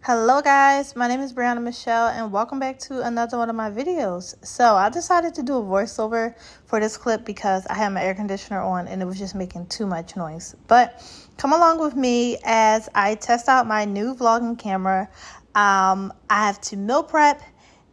Hello guys, my name is Briyanna Michelle and welcome back to another one of my videos. So I decided to do a voiceover for this clip because I had my air conditioner on and it was just making too much noise. But come along with me as I test out my new vlogging camera. I have to meal prep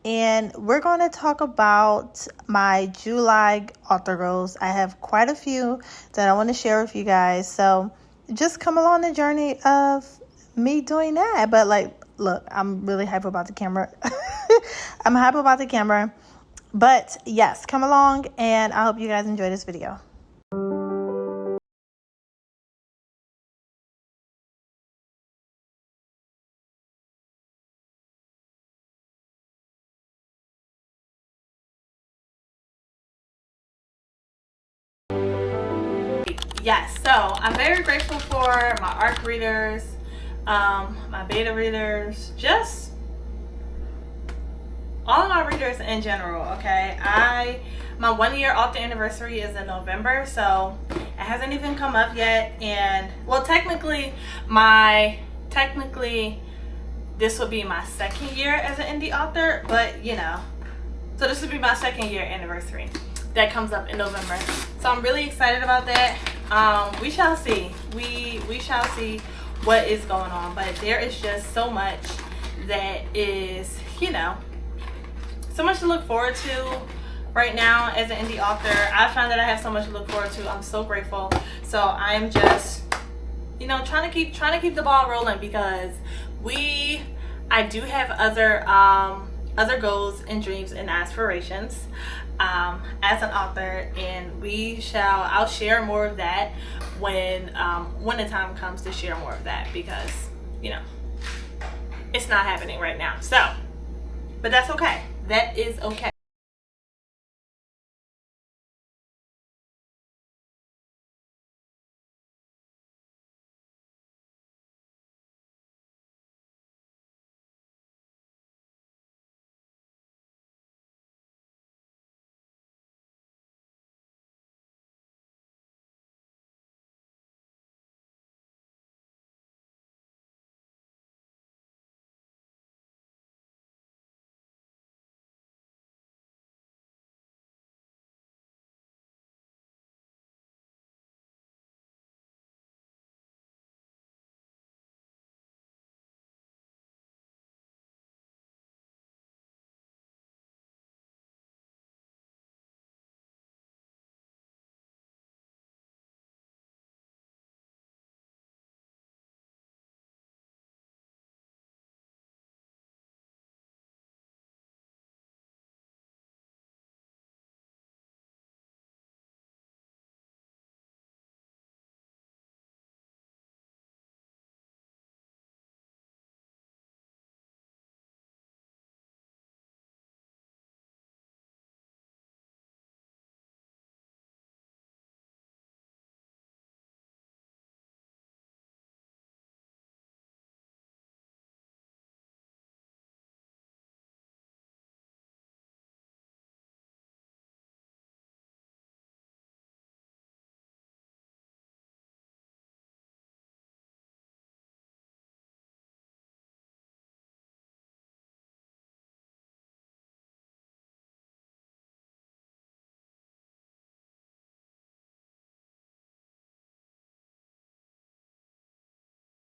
and we're going to talk about my July author goals. I have quite a few that I want to share with you guys. So just come along the journey of me doing that. But look, I'm really hype about the camera. I'm hype about the camera. But yes, come along and I hope you guys enjoy this video. Yes, so I'm very grateful for my ARC readers, my beta readers, just all of my readers in general. Okay, my 1 year author anniversary is in November, so it hasn't even come up yet. And well, technically this would be my 2nd year as an indie author, but you know, so this would be my 2nd year anniversary that comes up in November. So I'm really excited about that. We shall see. We shall see what is going on, but there is just so much that is, you know, so much to look forward to right now as an indie author. I find that I have so much to look forward to. I'm so grateful. So I'm just, you know, trying to keep the ball rolling because I do have other goals and dreams and aspirations as an author, and I'll share more of that when the time comes to share more of that, because you know it's not happening right now. So, but that's okay. That is okay.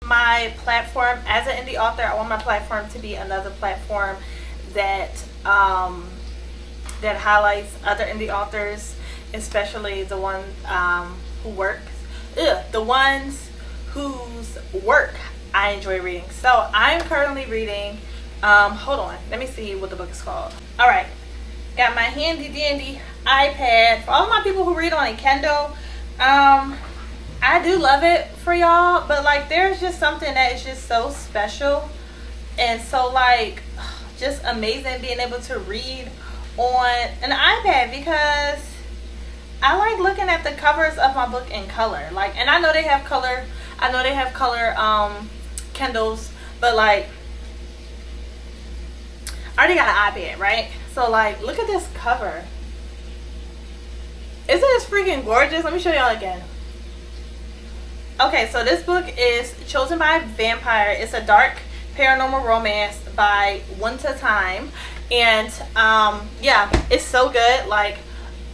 My platform as an indie author, I want my platform to be another platform that that highlights other indie authors, especially the ones the ones whose work I enjoy reading. So I'm currently reading, hold on, let me see what the book is called. All right, got my handy dandy iPad for all my people who read on a Kindle. I do love it for y'all, but like there's just something that is just so special and so like just amazing being able to read on an iPad, because I like looking at the covers of my book in color. Like, and I know they have color Kindles, but like I already got an iPad, right? So like look at this cover. Isn't this freaking gorgeous? Let me show y'all again. Okay, so this book is Chosen by a Vampire. It's a dark paranormal romance by One to Time. And yeah, it's so good. Like,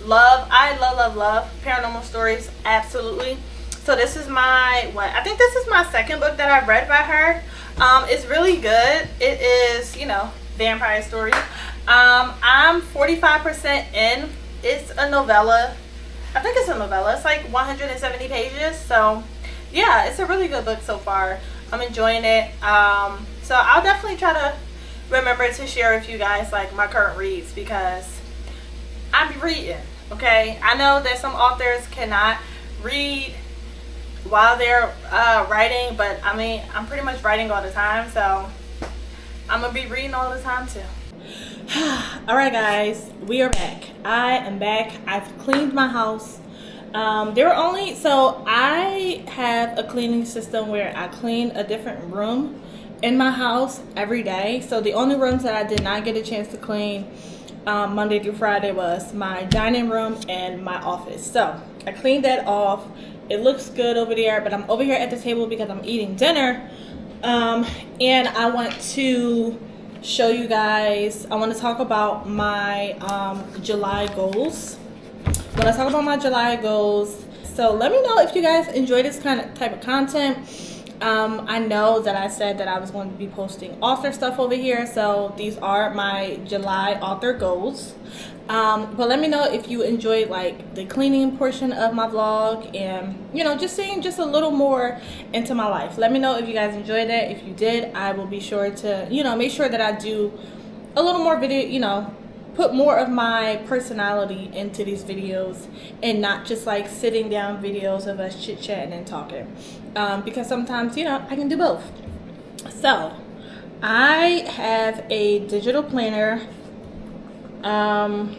I love paranormal stories, absolutely. So this is my, I think this is my second book that I've read by her. It's really good. It is, you know, vampire story. I'm 45% in. It's a novella. I think it's a novella. It's like 170 pages. So yeah, it's a really good book so far. I'm enjoying it. So I'll definitely try to remember to share with you guys like my current reads, because I'm reading. Okay, I know that some authors cannot read while they're writing, but I mean, I'm pretty much writing all the time, so I'm gonna be reading all the time too. All right, guys, we are back. I am back. I've cleaned my house. So I have a cleaning system where I clean a different room in my house every day. So the only rooms that I did not get a chance to clean Monday through Friday was my dining room and my office. So I cleaned that off. It looks good over there, but I'm over here at the table because I'm eating dinner. And I want to show you guys, I want to talk about my July goals. When I talk about my July goals, so let me know if you guys enjoy this type of content. I know that I said that I was going to be posting author stuff over here, so these are my July author goals. But let me know if you enjoyed like the cleaning portion of my vlog, and you know, just seeing just a little more into my life. Let me know if you guys enjoyed that. If you did, I will be sure to, you know, make sure that I do a little more video, you know, put more of my personality into these videos and not just like sitting down videos of us chit-chatting and talking, because sometimes, you know, I can do both. So I have a digital planner, and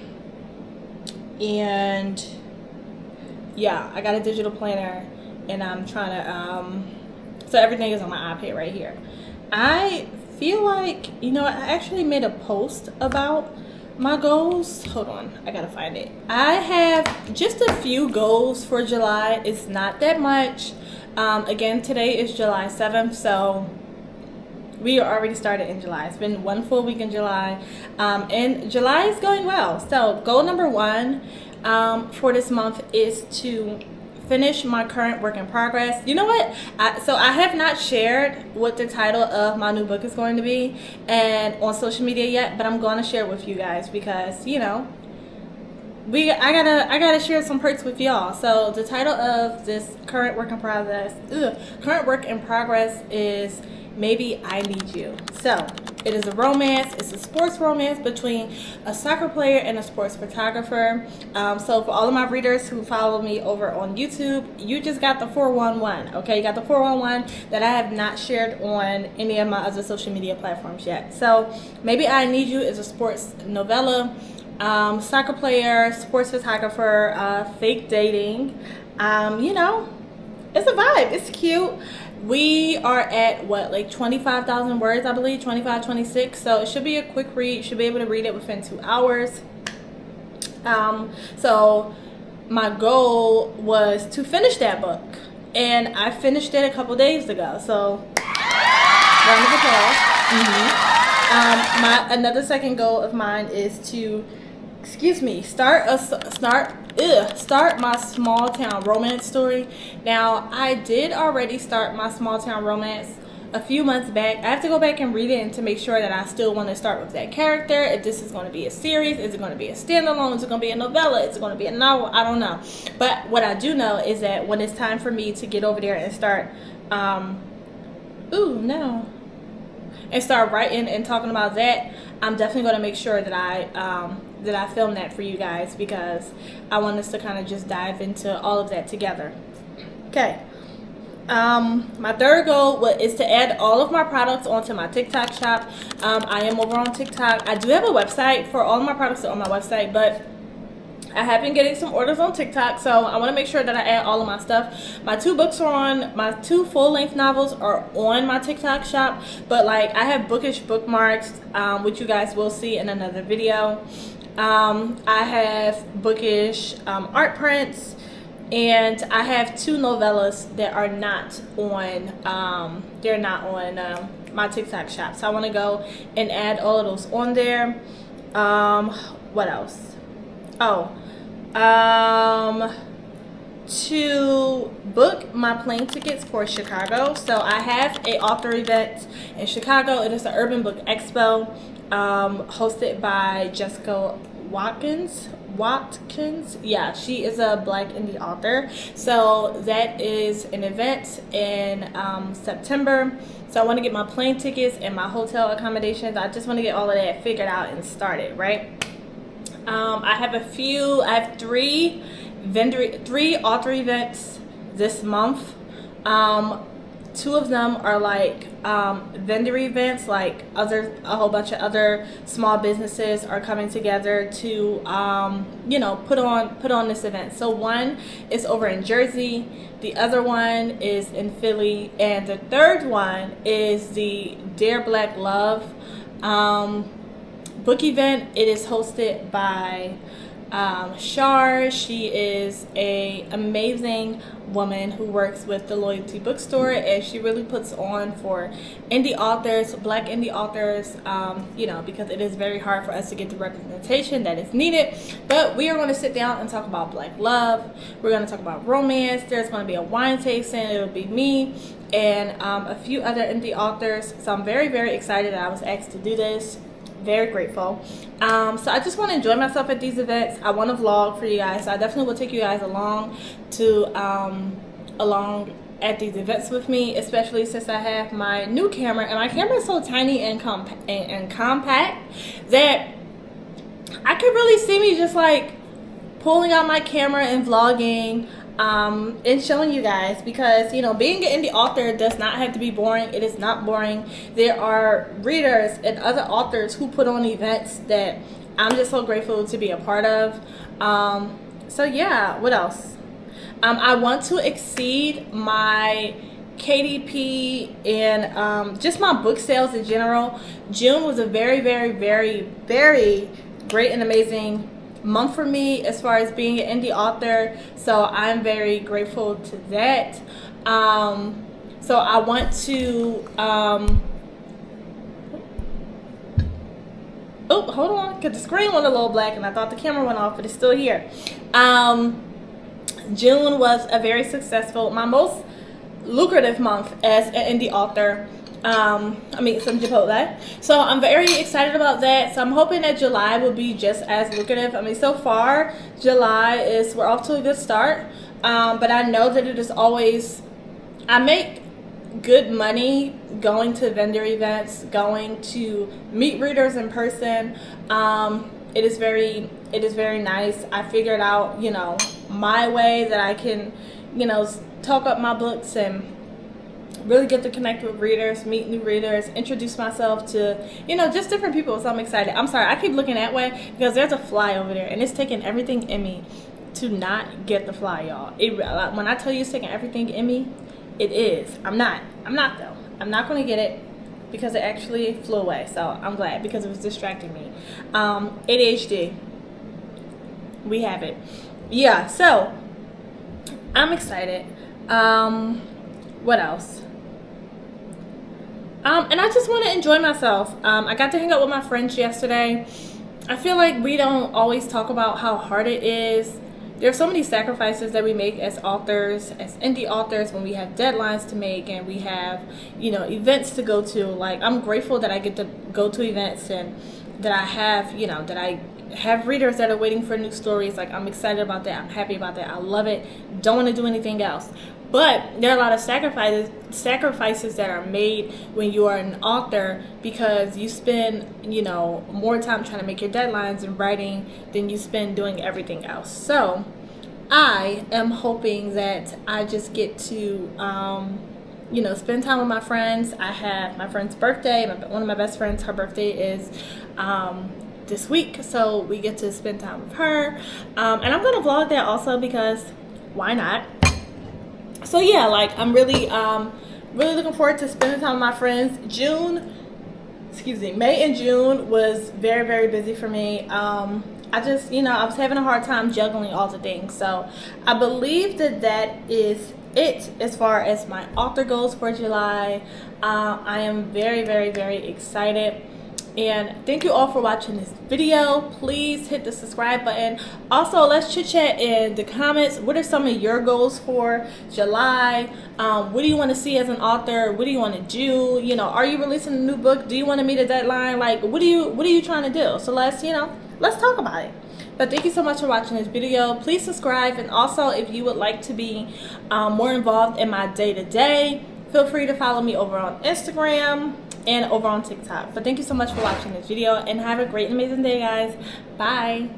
yeah, I got a digital planner, and I'm trying to so everything is on my iPad right here. I feel like, you know, I actually made a post about my goals. Hold on, I gotta find it. I have just a few goals for July. It's not that much. Again, today is July 7th, so we are already started in July. It's been one full week in July, and July is going well. So goal number one for this month is to finish my current work in progress. You know what? So I have not shared what the title of my new book is going to be and on social media yet, but I'm going to share it with you guys because, you know, I gotta share some perks with y'all. So the title of this current work in progress is Maybe I Need You. So it is a romance. It's a sports romance between a soccer player and a sports photographer. So for all of my readers who follow me over on YouTube, you just got the 411. Okay, you got the 411 that I have not shared on any of my other social media platforms yet. So Maybe I Need You is a sports novella. Soccer player, sports photographer, fake dating. You know, it's a vibe. It's cute. We are at what, like 25,000 words, I believe, 25, 26. So it should be a quick read. You should be able to read it within 2 hours. So my goal was to finish that book, and I finished it a couple days ago. So round of applause. Another second goal of mine is to, start my small town romance story. Now, I did already start my small town romance a few months back. I have to go back and read it and to make sure that I still want to start with that character. If this is going to be a series, is it going to be a standalone, is it going to be a novella, is it going to be a novel? I don't know. But what I do know is that when it's time for me to get over there and start start writing and talking about that, I'm definitely going to make sure that I film that for you guys, because I want us to kind of just dive into all of that together. Okay. My third goal is to add all of my products onto my TikTok shop. I am over on TikTok. I do have a website. For all of my products are on my website, but I have been getting some orders on TikTok, so I want to make sure that I add all of my stuff. My 2 books are on, my 2 full-length novels are on my TikTok shop, but like I have bookish bookmarks, which you guys will see in another video. I have bookish art prints, and I have 2 novellas that are not on my TikTok shop. So I want to go and add all of those on there. What else? Oh, to book my plane tickets for Chicago. So I have a author event in Chicago. It is the Urban Book Expo, hosted by Jessica Watkins. Yeah, she is a Black indie author. So that is an event in September. So I want to get my plane tickets and my hotel accommodations. I just want to get all of that figured out and started, right? I have three author events this month. Two of them are like vendor events, like a whole bunch of other small businesses are coming together to put on this event. So one is over in Jersey, the other one is in Philly, and the third one is the Dare Black Love book event. It is hosted by Shar. She is a amazing woman who works with the Loyalty Bookstore, and she really puts on for indie authors, Black indie authors, because it is very hard for us to get the representation that is needed. But we are going to sit down and talk about Black love. We're going to talk about romance. There's going to be a wine tasting. It'll be me and a few other indie authors. So I'm very, very excited that I was asked to do this. Very grateful. So I just want to enjoy myself at these events. I want to vlog for you guys, so I definitely will take you guys along at these events with me, especially since I have my new camera, and my camera is so tiny and compact that I could really see me just like pulling out my camera and vlogging and showing you guys, because being an indie author does not have to be boring. It is not boring. There are readers and other authors who put on events that I'm just so grateful to be a part of. So yeah, what else? I want to exceed my KDP and just my book sales in general. June was a very, very, very, very great and amazing month for me as far as being an indie author, so I'm very grateful to that. So I want to oh, hold on, because the screen went a little black and I thought the camera went off, but it's still here. June was a very successful, my most lucrative month as an indie author. Some Chipotle. So I'm very excited about that. So I'm hoping that July will be just as lucrative. So far, we're off to a good start. But I know that it is always, I make good money going to vendor events, going to meet readers in person. It is very nice. I figured out, my way that I can, talk up my books and really get to connect with readers, meet new readers, introduce myself to, just different people. So I'm excited. I'm sorry, I keep looking that way because there's a fly over there and it's taking everything in me to not get the fly, y'all. When I tell you it's taking everything in me, it is. I'm not though. I'm not going to get it because it actually flew away. So I'm glad, because it was distracting me. ADHD. We have it. Yeah, so I'm excited. What else? And I just want to enjoy myself. I got to hang out with my friends yesterday. I feel like we don't always talk about how hard it is. There are so many sacrifices that we make as authors, as indie authors, when we have deadlines to make and we have, events to go to. Like, I'm grateful that I get to go to events and that I have, that I have readers that are waiting for new stories. Like, I'm excited about that. I'm happy about that. I love it. Don't want to do anything else. But there are a lot of sacrifices that are made when you are an author, because you spend, more time trying to make your deadlines and writing than you spend doing everything else. So I am hoping that I just get to, spend time with my friends. I have my friend's birthday. One of my best friends, her birthday is this week, so we get to spend time with her. And I'm going to vlog that also, because why not? So yeah, like, I'm really looking forward to spending time with my friends. May and June was very, very busy for me. I was having a hard time juggling all the things. So I believe that is it as far as my author goals for July. I am very, very, very excited. And thank you all for watching this video. Please hit the subscribe button. Also, let's chit chat in the comments. What are some of your goals for July? What do you want to see as an author? What do you want to do? You know, are you releasing a new book? Do you want to meet a deadline? Like, what are you trying to do? So let's talk about it. But thank you so much for watching this video. Please subscribe, and also if you would like to be more involved in my day-to-day, feel free to follow me over on Instagram and over on TikTok. But thank you so much for watching this video, and have a great and amazing day, guys. Bye.